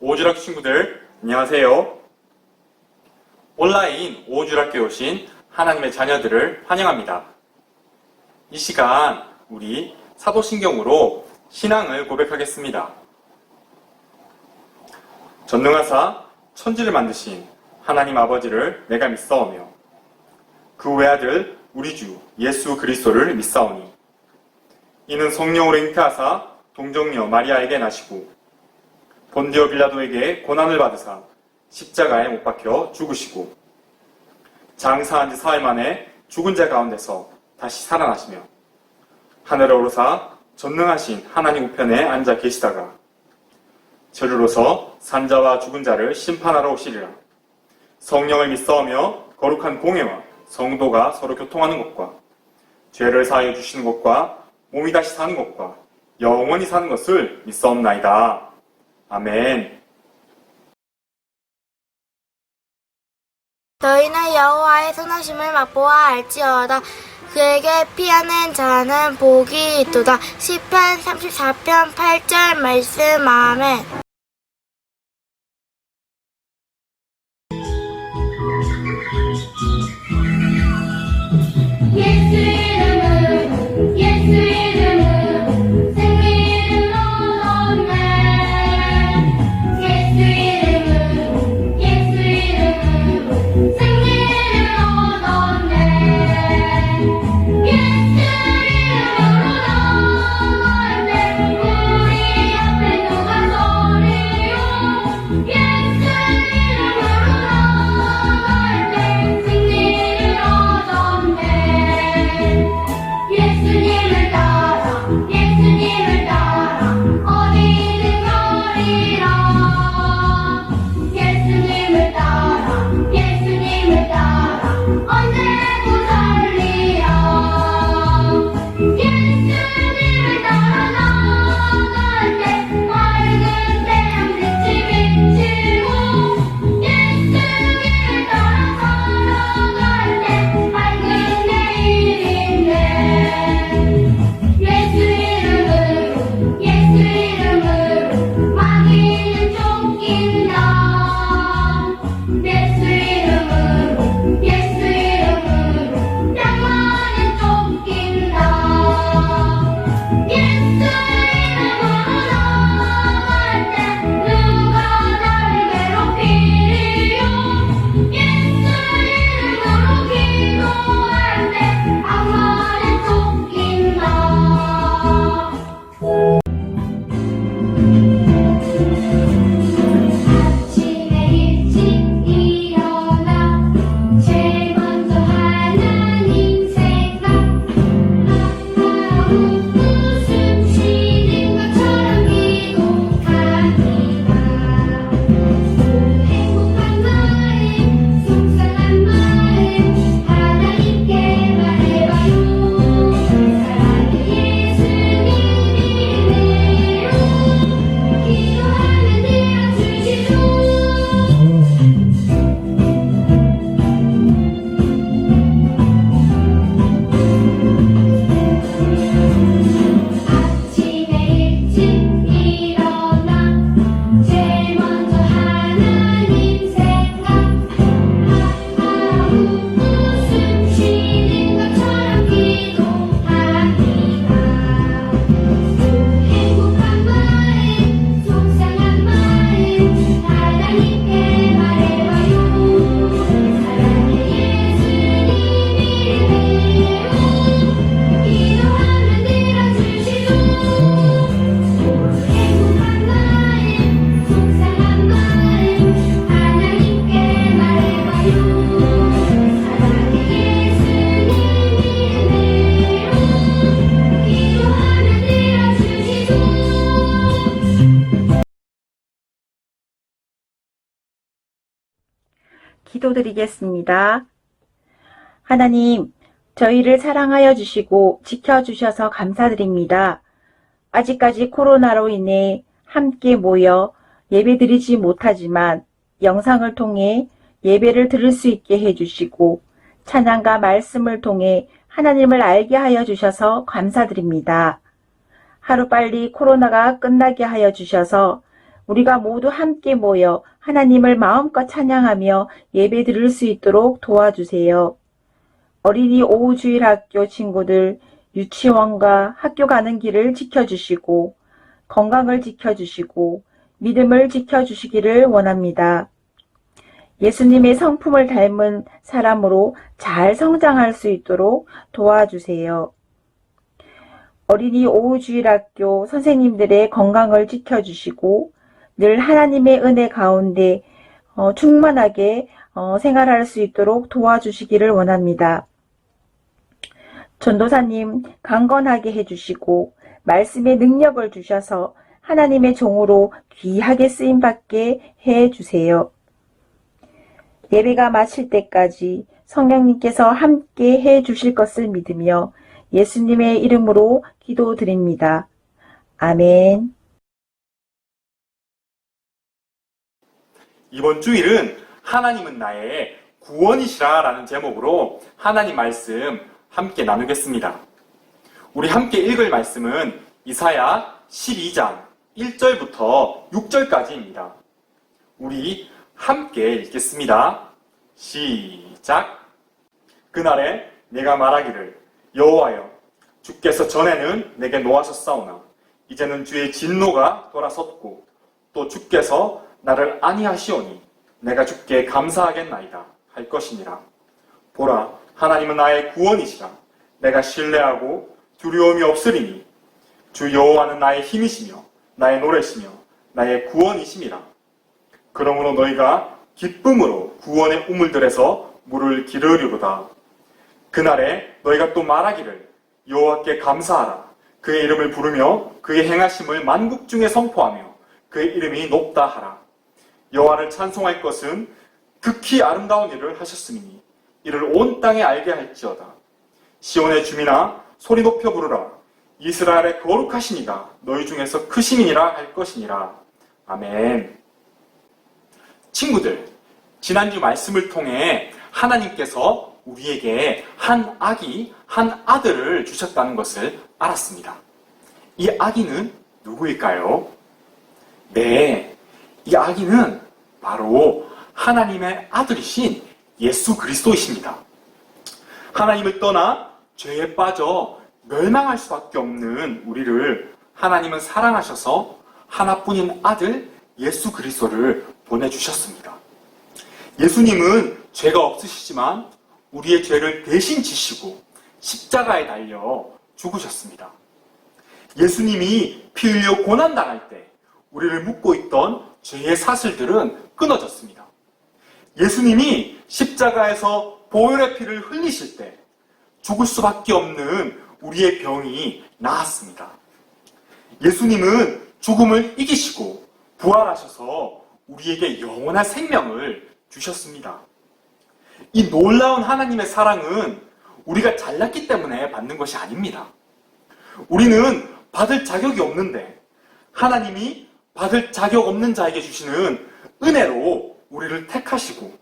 오주락 친구들, 안녕하세요. 온라인 오주락교에 오신 하나님의 자녀들을 환영합니다. 이 시간 우리 사도신경으로 신앙을 고백하겠습니다. 전능하사 천지를 만드신 하나님 아버지를 내가 믿사오며 그 외아들 우리 주 예수 그리스도를 믿사오니 이는 성령으로 잉태하사 동정녀 마리아에게 나시고 본디오 빌라도에게 고난을 받으사 십자가에 못 박혀 죽으시고 장사한 지 사흘 만에 죽은 자 가운데서 다시 살아나시며 하늘에 오르사 전능하신 하나님 우편에 앉아 계시다가 저리로서 산자와 죽은 자를 심판하러 오시리라. 성령을 믿사오며 거룩한 공회와 성도가 서로 교통하는 것과 죄를 사하여 주시는 것과 몸이 다시 사는 것과 영원히 사는 것을 믿사옵나이다. 아멘. 너희는 여호와의 선하심을 맛보아 알지어다. 그에게 피하는 자는 복이 있도다. 시편 34편 8절 말씀. 아멘. 예수 이름으로 예수 이름으로 생명을 얻었네. 예수 이름으로 예수 이름으로 생명을 얻었네. 예수 이름으로 나갈 때 우리 앞에 누가 서리요. 예수 이름으로 나갈 때 승리를 얻었네. 예수님을 따라 예수님을 따라 어디든 가리라. 예수님을 따라 예수님을 따라 언제고 살리라. 예수님을 따라 나갈 때 밝은 태양빛이 비치고 예수님을 따라 살아갈 때 밝은 내일인데. 예수 이름으로 예수 이름으로 마귀는 쫓긴다. 예수 이름으로 예수 이름으로 병만은 쫓긴다. 예수 이름으로 나갈 때 누가 나를 괴롭히리요. 예수 이름으로 기도할 때 악마는 쫓긴다. 아침에 일찍 일어나 제일 먼저 하나님 생각. 하루 웃음 쉬는 것처럼 기도하기가 행복한 마음 속상한 마음 하나님께 말해봐요. 사랑의 예수님 이름으로 기도하면 들어주시죠. 아침에 일찍 일어나 제일 먼저 하나님 생각. 하루 웃음 쉬는 것처럼 기도하기가 행복한 마음 속상한 마음 하나님께 말해봐요. 사랑의 예수님 이름으로 기도하면 들어주시죠. 행복한 마음 속상한 마음 하나님께 말해봐요. 사랑의 예수님 이름으로 기도하면 들어주시죠. 기도드리겠습니다. 하나님, 저희를 사랑하여 주시고 지켜주셔서 감사드립니다. 아직까지 코로나로 인해 함께 모여 예배드리지 못하지만 영상을 통해 예배를 들을 수 있게 해주시고 찬양과 말씀을 통해 하나님을 알게 하여 주셔서 감사드립니다. 하루빨리 코로나가 끝나게 하여 주셔서 우리가 모두 함께 모여 하나님을 마음껏 찬양하며 예배 드릴 수 있도록 도와주세요. 어린이 오후주일학교 친구들 유치원과 학교 가는 길을 지켜주시고 건강을 지켜주시고 믿음을 지켜주시기를 원합니다. 예수님의 성품을 닮은 사람으로 잘 성장할 수 있도록 도와주세요. 어린이 오후주일학교 선생님들의 건강을 지켜주시고 늘 하나님의 은혜 가운데 충만하게 생활할 수 있도록 도와주시기를 원합니다. 전도사님 강건하게 해주시고 말씀의 능력을 주셔서 하나님의 종으로 귀하게 쓰임받게 해주세요. 예배가 마칠 때까지 성령님께서 함께 해주실 것을 믿으며 예수님의 이름으로 기도드립니다. 아멘. 이번 주일은 하나님은 나의 구원이시라 라는 제목으로 하나님 말씀 함께 나누겠습니다. 우리 함께 읽을 말씀은 이사야 12장 1절부터 6절까지입니다. 우리 함께 읽겠습니다. 시작. 그날에 내가 말하기를 여호와여 주께서 전에는 내게 노하셨사오나 이제는 주의 진노가 돌아섰고 또 주께서 나를 안위하시오니 내가 주께 감사하겠나이다 할 것이니라. 보라 하나님은 나의 구원이시라. 내가 신뢰하고 두려움이 없으리니 주 여호와는 나의 힘이시며 나의 노래시며 나의 구원이심이라. 그러므로 너희가 기쁨으로 구원의 우물들에서 물을 기르리로다. 그날에 너희가 또 말하기를 여호와께 감사하라. 그의 이름을 부르며 그의 행하심을 만국 중에 선포하며 그의 이름이 높다 하라. 여호와를 찬송할 것은 극히 아름다운 일을 하셨음이니 이를 온 땅에 알게 할지어다. 시온의 주민아 소리 높여 부르라. 이스라엘의 거룩하신 이가 너희 중에서 크심이니라 할 것이니라. 아멘. 친구들, 지난주 말씀을 통해 하나님께서 우리에게 한 아기, 한 아들을 주셨다는 것을 알았습니다. 이 아기는 누구일까요? 네, 이 아기는 바로 하나님의 아들이신 예수 그리스도이십니다. 하나님을 떠나 죄에 빠져 멸망할 수밖에 없는 우리를 하나님은 사랑하셔서 하나뿐인 아들 예수 그리스도를 보내주셨습니다. 예수님은 죄가 없으시지만 우리의 죄를 대신 지시고 십자가에 달려 죽으셨습니다. 예수님이 피 흘려 고난당할 때 우리를 묶고 있던 죄의 사슬들은 끊어졌습니다. 예수님이 십자가에서 보혈의 피를 흘리실 때 죽을 수밖에 없는 우리의 병이 나았습니다. 예수님은 죽음을 이기시고 부활하셔서 우리에게 영원한 생명을 주셨습니다. 이 놀라운 하나님의 사랑은 우리가 잘났기 때문에 받는 것이 아닙니다. 우리는 받을 자격이 없는데 하나님이 받을 자격 없는 자에게 주시는 은혜로 우리를 택하시고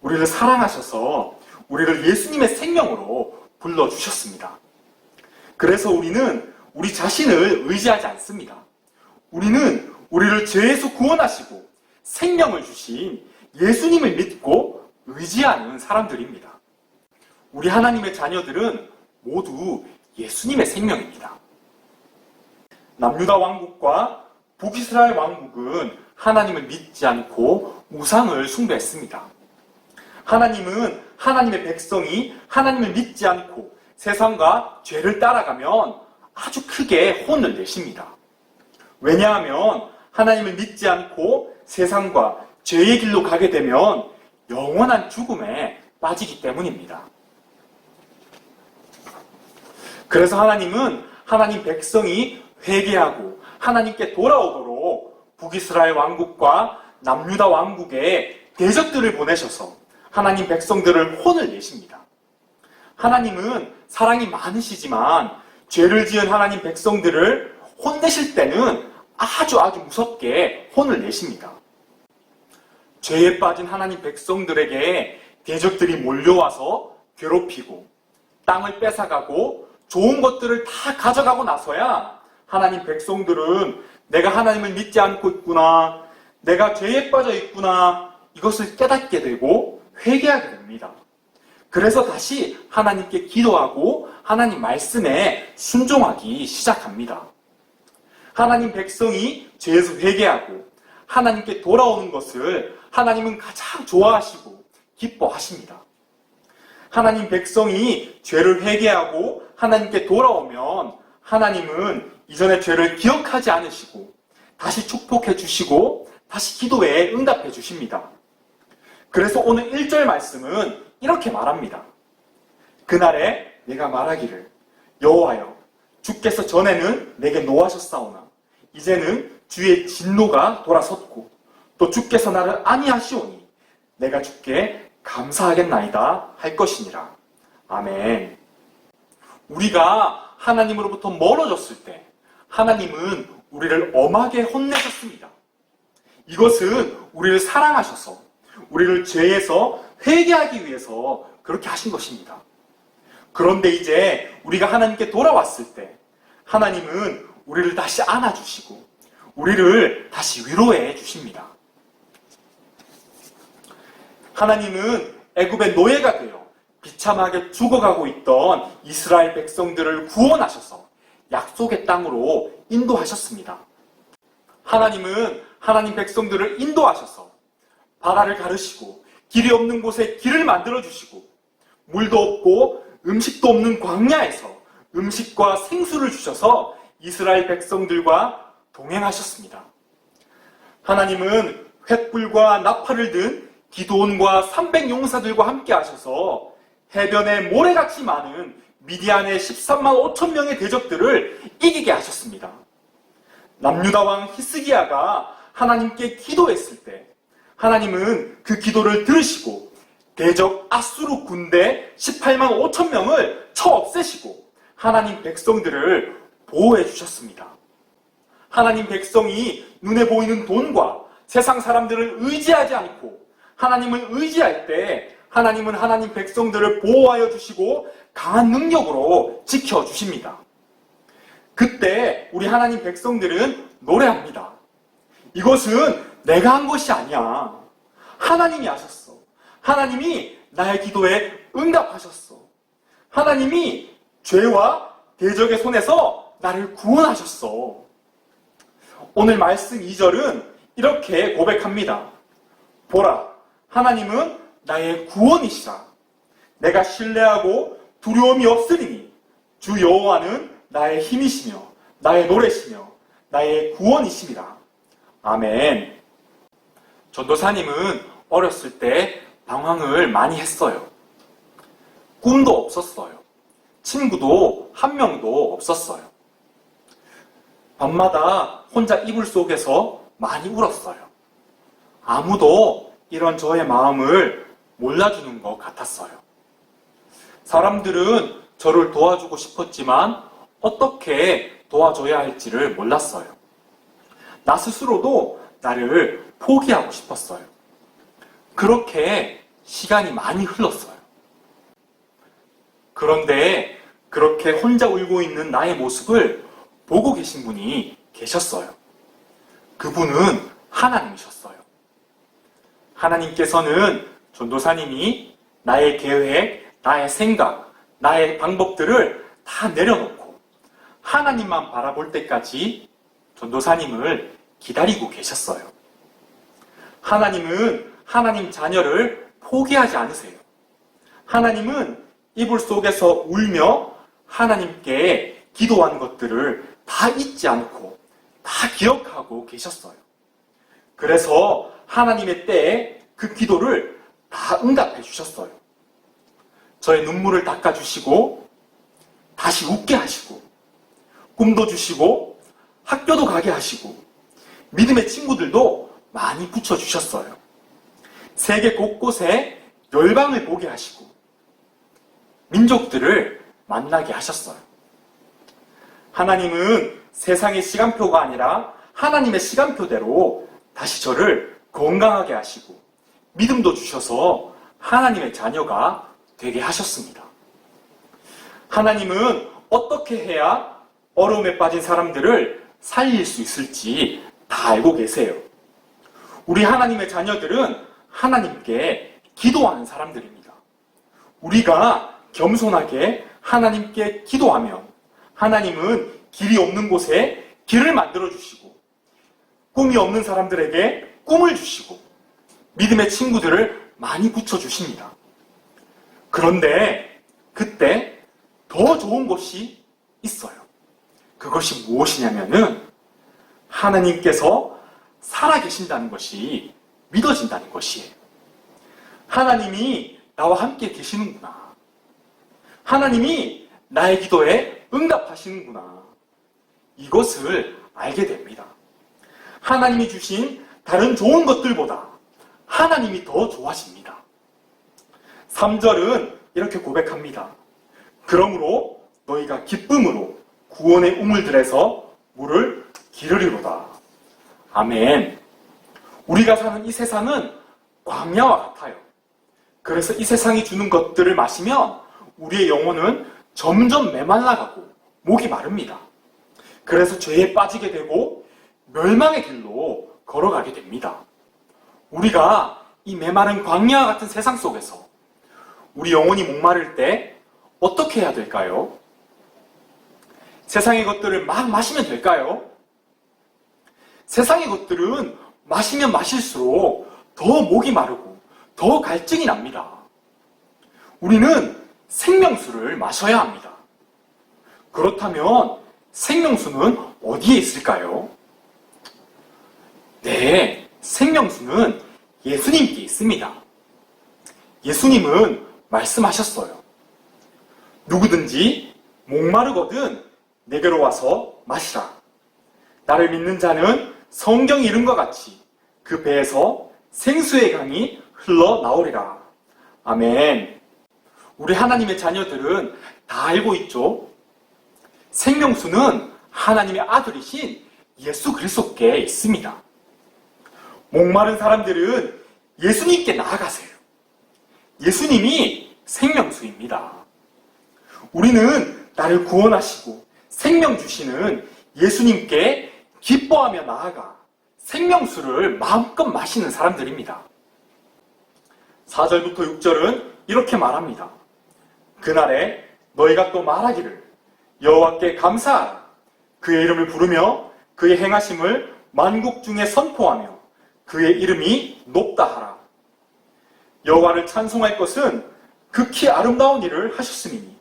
우리를 사랑하셔서 우리를 예수님의 생명으로 불러주셨습니다. 그래서 우리는 우리 자신을 의지하지 않습니다. 우리는 우리를 죄에서 구원하시고 생명을 주신 예수님을 믿고 의지하는 사람들입니다. 우리 하나님의 자녀들은 모두 예수님의 생명입니다. 남유다 왕국과 북이스라엘 왕국은 하나님을 믿지 않고 우상을 숭배했습니다. 하나님은 하나님의 백성이 하나님을 믿지 않고 세상과 죄를 따라가면 아주 크게 혼을 내십니다. 왜냐하면 하나님을 믿지 않고 세상과 죄의 길로 가게 되면 영원한 죽음에 빠지기 때문입니다. 그래서 하나님은 하나님 백성이 회개하고 하나님께 돌아오도록 북이스라엘 왕국과 남유다 왕국에 대적들을 보내셔서 하나님 백성들을 혼을 내십니다. 하나님은 사랑이 많으시지만 죄를 지은 하나님 백성들을 혼내실 때는 아주 무섭게 혼을 내십니다. 죄에 빠진 하나님 백성들에게 대적들이 몰려와서 괴롭히고 땅을 뺏어가고 좋은 것들을 다 가져가고 나서야 하나님 백성들은 내가 하나님을 믿지 않고 있구나, 내가 죄에 빠져 있구나 이것을 깨닫게 되고 회개하게 됩니다. 그래서 다시 하나님께 기도하고 하나님 말씀에 순종하기 시작합니다. 하나님 백성이 죄에서 회개하고 하나님께 돌아오는 것을 하나님은 가장 좋아하시고 기뻐하십니다. 하나님 백성이 죄를 회개하고 하나님께 돌아오면 하나님은 이전의 죄를 기억하지 않으시고 다시 축복해 주시고 다시 기도에 응답해 주십니다. 그래서 오늘 1절 말씀은 이렇게 말합니다. 그날에 내가 말하기를 여호와여 주께서 전에는 내게 노하셨사오나 이제는 주의 진노가 돌아섰고 또 주께서 나를 아니하시오니 내가 주께 감사하겠나이다 할 것이니라. 아멘. 우리가 하나님으로부터 멀어졌을 때 하나님은 우리를 엄하게 혼내셨습니다. 이것은 우리를 사랑하셔서 우리를 죄에서 회개하기 위해서 그렇게 하신 것입니다. 그런데 이제 우리가 하나님께 돌아왔을 때 하나님은 우리를 다시 안아주시고 우리를 다시 위로해 주십니다. 하나님은 애굽의 노예가 되어 비참하게 죽어가고 있던 이스라엘 백성들을 구원하셔서 약속의 땅으로 인도하셨습니다. 하나님은 하나님 백성들을 인도하셔서 바다를 가르시고 길이 없는 곳에 길을 만들어 주시고 물도 없고 음식도 없는 광야에서 음식과 생수를 주셔서 이스라엘 백성들과 동행하셨습니다. 하나님은 횃불과 나팔을 든 기드온과 300용사들과 함께 하셔서 해변에 모래같이 많은 미디안의 13만 5천 명의 대적들을 이기게 하셨습니다. 남유다 왕 히스기야가 하나님께 기도했을 때 하나님은 그 기도를 들으시고 대적 아수르 군대 18만 5천 명을 쳐 없애시고 하나님 백성들을 보호해 주셨습니다. 하나님 백성이 눈에 보이는 돈과 세상 사람들을 의지하지 않고 하나님을 의지할 때 하나님은 하나님 백성들을 보호하여 주시고 강한 능력으로 지켜주십니다. 그때 우리 하나님 백성들은 노래합니다. 이것은 내가 한 것이 아니야. 하나님이 하셨어. 하나님이 나의 기도에 응답하셨어. 하나님이 죄와 대적의 손에서 나를 구원하셨어. 오늘 말씀 2절은 이렇게 고백합니다. 보라, 하나님은 나의 구원이시라. 내가 신뢰하고 두려움이 없으리니 주 여호와는 나의 힘이시며 나의 노래시며 나의 구원이심이라. 아멘. 전도사님은 어렸을 때 방황을 많이 했어요. 꿈도 없었어요. 친구도 한 명도 없었어요. 밤마다 혼자 이불 속에서 많이 울었어요. 아무도 이런 저의 마음을 몰라주는 것 같았어요. 사람들은 저를 도와주고 싶었지만 어떻게 도와줘야 할지를 몰랐어요. 나 스스로도 나를 포기하고 싶었어요. 그렇게 시간이 많이 흘렀어요. 그런데 그렇게 혼자 울고 있는 나의 모습을 보고 계신 분이 계셨어요. 그분은 하나님이셨어요. 하나님께서는 전도사님이 나의 계획, 나의 생각, 나의 방법들을 다 내려놓고 하나님만 바라볼 때까지 전도사님을 기다리고 계셨어요. 하나님은 하나님 자녀를 포기하지 않으세요. 하나님은 이불 속에서 울며 하나님께 기도한 것들을 다 잊지 않고 다 기억하고 계셨어요. 그래서 하나님의 때에 그 기도를 다 응답해 주셨어요. 저의 눈물을 닦아주시고 다시 웃게 하시고 꿈도 주시고 학교도 가게 하시고 믿음의 친구들도 많이 붙여주셨어요. 세계 곳곳에 열방을 보게 하시고 민족들을 만나게 하셨어요. 하나님은 세상의 시간표가 아니라 하나님의 시간표대로 다시 저를 건강하게 하시고 믿음도 주셔서 하나님의 자녀가 되게 하셨습니다. 하나님은 어떻게 해야 어려움에 빠진 사람들을 살릴 수 있을지 다 알고 계세요. 우리 하나님의 자녀들은 하나님께 기도하는 사람들입니다. 우리가 겸손하게 하나님께 기도하면 하나님은 길이 없는 곳에 길을 만들어 주시고, 꿈이 없는 사람들에게 꿈을 주시고, 믿음의 친구들을 많이 붙여 주십니다. 그런데 그때 더 좋은 것이 있어요. 그것이 무엇이냐면은 하나님께서 살아계신다는 것이 믿어진다는 것이에요. 하나님이 나와 함께 계시는구나. 하나님이 나의 기도에 응답하시는구나. 이것을 알게 됩니다. 하나님이 주신 다른 좋은 것들보다 하나님이 더 좋아집니다. 3절은 이렇게 고백합니다. 그러므로 너희가 기쁨으로 구원의 우물들에서 물을 기르리로다. 아멘. 우리가 사는 이 세상은 광야와 같아요. 그래서 이 세상이 주는 것들을 마시면 우리의 영혼은 점점 메말라가고 목이 마릅니다. 그래서 죄에 빠지게 되고 멸망의 길로 걸어가게 됩니다. 우리가 이 메마른 광야와 같은 세상 속에서 우리 영혼이 목마를 때 어떻게 해야 될까요? 세상의 것들을 막 마시면 될까요? 세상의 것들은 마시면 마실수록 더 목이 마르고 더 갈증이 납니다. 우리는 생명수를 마셔야 합니다. 그렇다면 생명수는 어디에 있을까요? 네, 생명수는 예수님께 있습니다. 예수님은 말씀하셨어요. 누구든지 목마르거든 내게로 와서 마시라. 나를 믿는 자는 성경 이름과 같이 그 배에서 생수의 강이 흘러나오리라. 아멘. 우리 하나님의 자녀들은 다 알고 있죠? 생명수는 하나님의 아들이신 예수 그리스도께 있습니다. 목마른 사람들은 예수님께 나아가세요. 예수님이 생명수입니다. 우리는 나를 구원하시고 생명 주시는 예수님께 기뻐하며 나아가 생명수를 마음껏 마시는 사람들입니다. 4절부터 6절은 이렇게 말합니다. 그날에 너희가 또 말하기를 여호와께 감사하라. 그의 이름을 부르며 그의 행하심을 만국 중에 선포하며 그의 이름이 높다 하라. 여호와를 찬송할 것은 극히 아름다운 일을 하셨음이니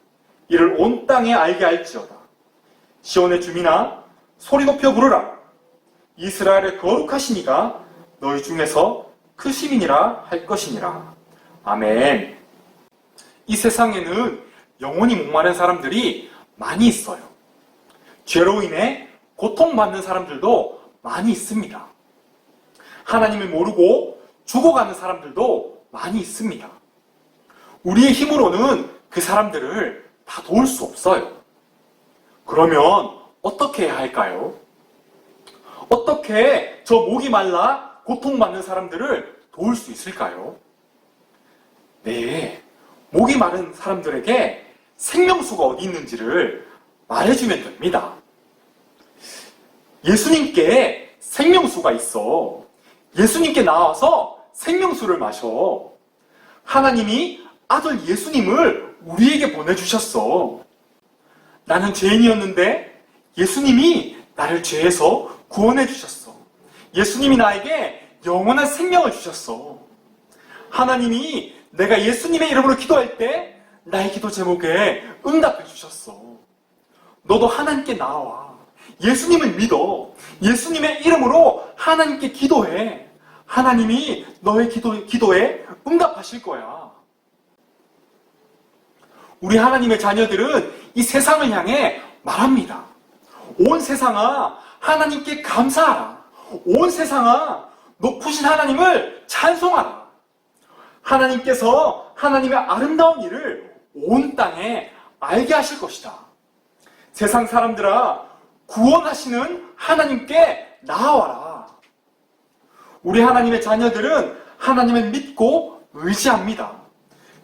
이를 온 땅에 알게 할지어다. 시온의 주민아 소리 높여 부르라. 이스라엘의 거룩하신 이가 너희 중에서 크심이니라 할 것이니라. 아멘. 이 세상에는 영원히 목마른 사람들이 많이 있어요. 죄로 인해 고통받는 사람들도 많이 있습니다. 하나님을 모르고 죽어가는 사람들도 많이 있습니다. 우리의 힘으로는 그 사람들을 다 도울 수 없어요. 그러면 어떻게 해야 할까요? 어떻게 저 목이 말라 고통받는 사람들을 도울 수 있을까요? 네, 목이 마른 사람들에게 생명수가 어디 있는지를 말해주면 됩니다. 예수님께 생명수가 있어. 예수님께 나와서 생명수를 마셔. 하나님이 아들 예수님을 우리에게 보내주셨어. 나는 죄인이었는데 예수님이 나를 죄에서 구원해 주셨어. 예수님이 나에게 영원한 생명을 주셨어. 하나님이 내가 예수님의 이름으로 기도할 때 나의 기도 제목에 응답해 주셨어. 너도 하나님께 나와. 예수님을 믿어. 예수님의 이름으로 하나님께 기도해. 하나님이 너의 기도에 응답하실 거야. 우리 하나님의 자녀들은 이 세상을 향해 말합니다. 온 세상아, 하나님께 감사하라. 온 세상아, 높으신 하나님을 찬송하라. 하나님께서 하나님의 아름다운 일을 온 땅에 알게 하실 것이다. 세상 사람들아, 구원하시는 하나님께 나아와라. 우리 하나님의 자녀들은 하나님을 믿고 의지합니다.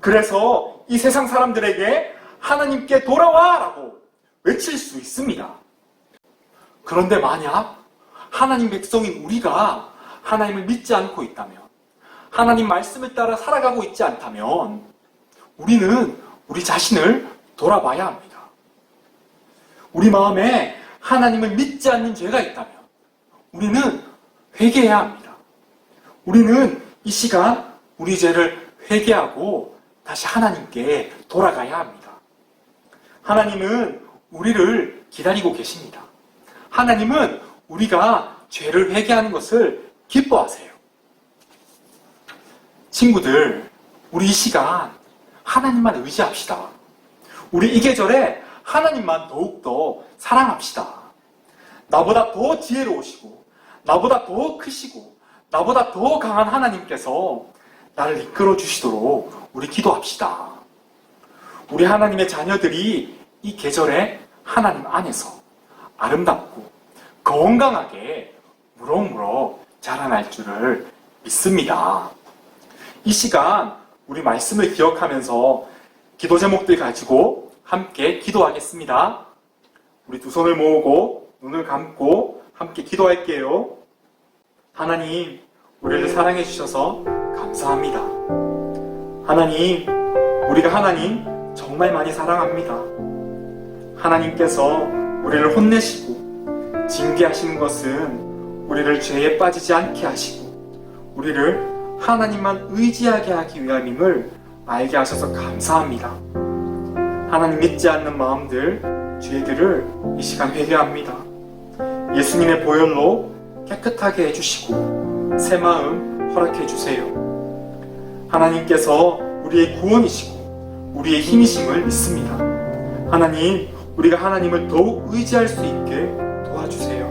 그래서 이 세상 사람들에게 하나님께 돌아와! 라고 외칠 수 있습니다. 그런데 만약 하나님 백성인 우리가 하나님을 믿지 않고 있다면, 하나님 말씀을 따라 살아가고 있지 않다면 우리는 우리 자신을 돌아봐야 합니다. 우리 마음에 하나님을 믿지 않는 죄가 있다면 우리는 회개해야 합니다. 우리는 이 시간 우리 죄를 회개하고 다시 하나님께 돌아가야 합니다. 하나님은 우리를 기다리고 계십니다. 하나님은 우리가 죄를 회개하는 것을 기뻐하세요. 친구들, 우리 이 시간 하나님만 의지합시다. 우리 이 계절에 하나님만 더욱더 사랑합시다. 나보다 더 지혜로우시고, 나보다 더 크시고, 나보다 더 강한 하나님께서 나를 이끌어 주시도록 우리 기도합시다. 우리 하나님의 자녀들이 이 계절에 하나님 안에서 아름답고 건강하게 무럭무럭 자라날 줄을 믿습니다. 이 시간 우리 말씀을 기억하면서 기도 제목들 가지고 함께 기도하겠습니다. 우리 두 손을 모으고 눈을 감고 함께 기도할게요. 하나님, 우리를 사랑해 주셔서 감사합니다. 하나님, 우리가 하나님 정말 많이 사랑합니다. 하나님께서 우리를 혼내시고 징계하시는 것은 우리를 죄에 빠지지 않게 하시고 우리를 하나님만 의지하게 하기 위함임을 알게 하셔서 감사합니다. 하나님 믿지 않는 마음들, 죄들을 이 시간 회개합니다. 예수님의 보혈로 깨끗하게 해주시고 새 마음 허락해 주세요. 하나님께서 우리의 구원이시고 우리의 힘이심을 믿습니다. 하나님, 우리가 하나님을 더욱 의지할 수 있게 도와주세요.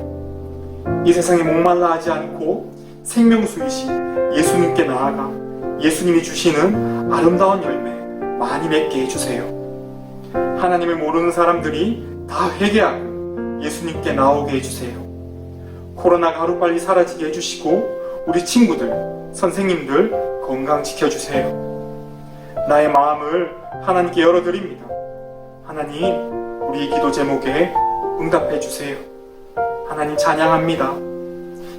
이 세상에 목말라 하지 않고 생명수이신 예수님께 나아가 예수님이 주시는 아름다운 열매 많이 맺게 해주세요. 하나님을 모르는 사람들이 다 회개하고 예수님께 나오게 해주세요. 코로나가 하루빨리 사라지게 해주시고 우리 친구들, 선생님들 건강 지켜주세요. 나의 마음을 하나님께 열어드립니다. 하나님, 우리의 기도 제목에 응답해 주세요. 하나님 찬양합니다.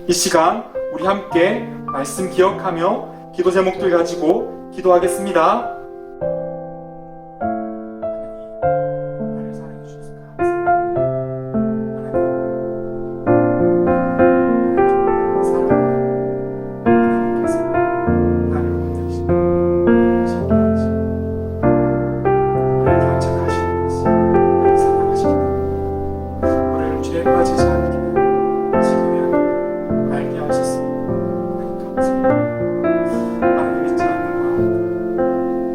이 시간 우리 함께 말씀 기억하며 기도 제목들 가지고 기도하겠습니다. 나를 사랑해 주셔서 감사합니다. 하나님께서 나를 혼내시고 징계하시고 나를 견책하시는 것을 나를 사랑하시기 우리를 죄에 빠지지 않게 하시기 위하여 알게 하셨습니다. 하나님 감사합니다. 하나님 믿지 않는 마음,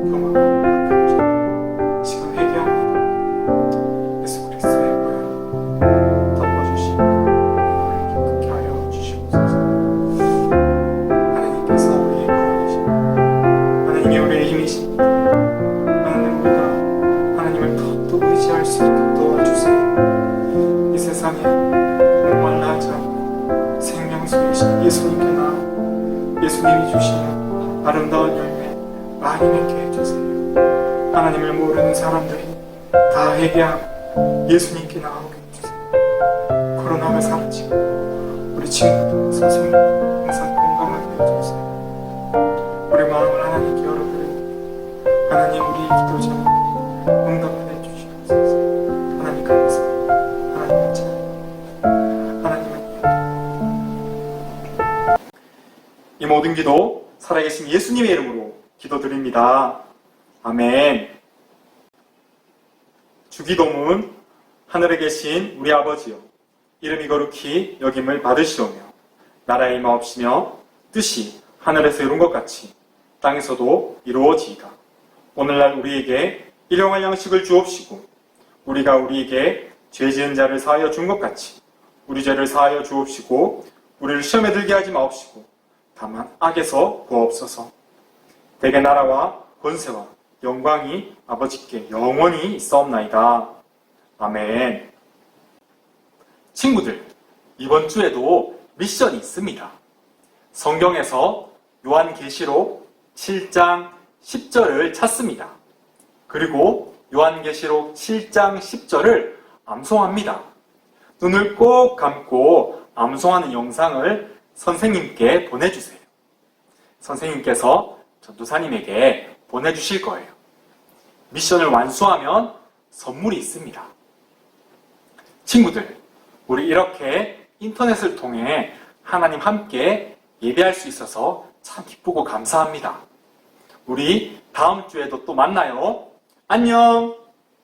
그 마음 악한 죄 지금 회개합니다. 예수 그리스도의 보혈로 덮어주시고 우리를 기쁘게 하여 주시옵소서. 하나님께서 우리의 구원이시고 하나님이 우리의 힘이십니다. 하나님, 우리가 하나님을 더욱더 의지할 수 있게 도와주세요. 이 세상에 목말라 하지 않고 생명수이신 예수님께 나아 예수님이 주시는 아름다운 열매 많이 맺게 해주세요. 하나님을 모르는 사람들이 다 회개하고 예수님께 나오게 해주세요. 코로나가 사라지고 우리 친구들, 선생님 항상 건강하게 해주세요. 우리 마음을 하나님께 열어드립니다. 하나님, 우리의 기도 제목에 응답을 해주시옵소서. 하나님 감사합니다. 하나님 찬양. 하나님은 이 모든 기도 살아계신 예수님의 이름으로 기도드립니다. 아멘. 주기도문. 하늘에 계신 우리 아버지여, 이름이 거룩히 여김을 받으시오며 나라의 임하옵시며 뜻이 하늘에서 이룬 것 같이 땅에서도 이루어지이다. 오늘날 우리에게 일용할 양식을 주옵시고 우리가 우리에게 죄 지은 자를 사하여 준 것 같이 우리 죄를 사하여 주옵시고 우리를 시험에 들게 하지 마옵시고 다만 악에서 구하옵소서. 대개 나라와 권세와 영광이 아버지께 영원히 있사옵나이다. 아멘. 친구들, 이번 주에도 미션이 있습니다. 성경에서 요한계시록 7장 10절을 찾습니다. 그리고 요한계시록 7장 10절을 암송합니다. 눈을 꼭 감고 암송하는 영상을 선생님께 보내주세요. 선생님께서 전도사님에게 보내주실 거예요. 미션을 완수하면 선물이 있습니다. 친구들, 우리 이렇게 인터넷을 통해 하나님 함께 예배할 수 있어서 참 기쁘고 감사합니다. 우리 다음 주에도 또 만나요. 안녕!